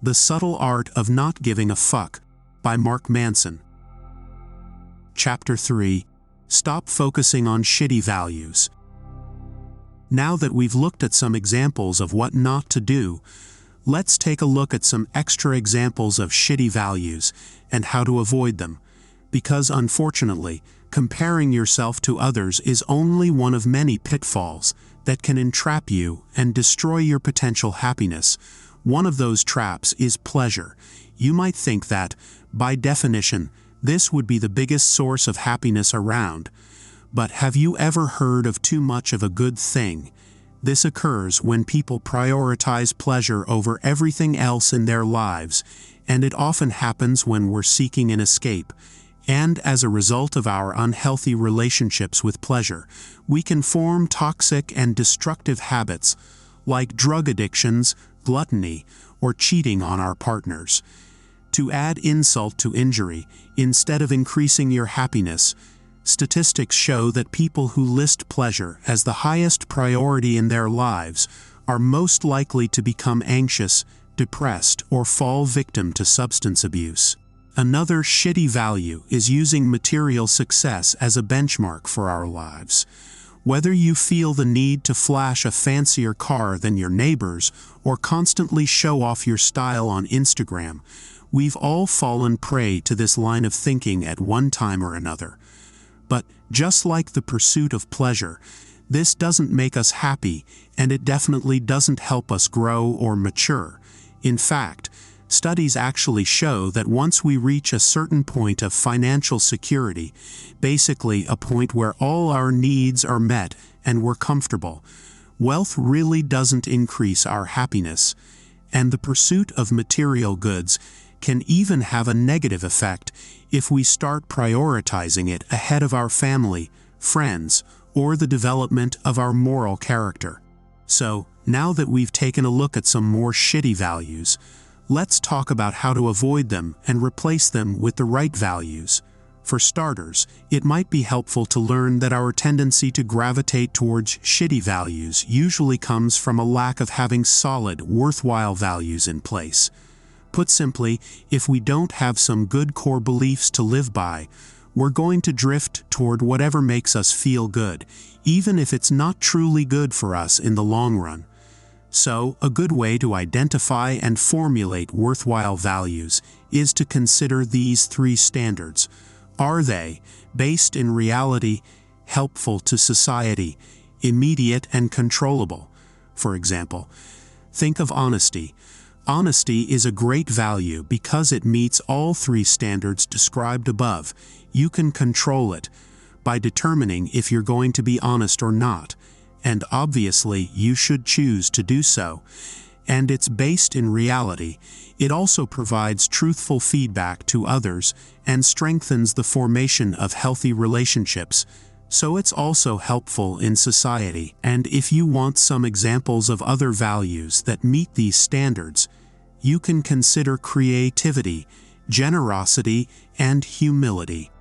The Subtle Art of Not Giving a Fuck by Mark Manson. Chapter 3. Stop Focusing on Shitty Values. Now that we've looked at some examples of what not to do, let's take a look at some extra examples of shitty values and how to avoid them. Because unfortunately, comparing yourself to others is only one of many pitfalls that can entrap you and destroy your potential happiness. One of those traps is pleasure. You might think that, by definition, this would be the biggest source of happiness around. But have you ever heard of too much of a good thing? This occurs when people prioritize pleasure over everything else in their lives, and it often happens when we're seeking an escape. And as a result of our unhealthy relationships with pleasure, we can form toxic and destructive habits like drug addictions, gluttony, or cheating on our partners. To add insult to injury, instead of increasing your happiness, statistics show that people who list pleasure as the highest priority in their lives are most likely to become anxious, depressed, or fall victim to substance abuse. Another shitty value is using material success as a benchmark for our lives. Whether you feel the need to flash a fancier car than your neighbors or constantly show off your style on Instagram, we've all fallen prey to this line of thinking at one time or another. But just like the pursuit of pleasure, this doesn't make us happy, and it definitely doesn't help us grow or mature. In fact, studies actually show that once we reach a certain point of financial security, basically a point where all our needs are met and we're comfortable, wealth really doesn't increase our happiness, and the pursuit of material goods can even have a negative effect if we start prioritizing it ahead of our family, friends, or the development of our moral character. So, now that we've taken a look at some more shitty values, let's talk about how to avoid them and replace them with the right values. For starters, it might be helpful to learn that our tendency to gravitate towards shitty values usually comes from a lack of having solid, worthwhile values in place. Put simply, if we don't have some good core beliefs to live by, we're going to drift toward whatever makes us feel good, even if it's not truly good for us in the long run. So, a good way to identify and formulate worthwhile values is to consider these three standards. Are they, based in reality, helpful to society, immediate and controllable? For example, think of honesty. Honesty is a great value because it meets all three standards described above. You can control it by determining if you're going to be honest or not. And obviously you should choose to do so. And it's based in reality. It also provides truthful feedback to others and strengthens the formation of healthy relationships. So it's also helpful in society. And if you want some examples of other values that meet these standards, you can consider creativity, generosity, and humility.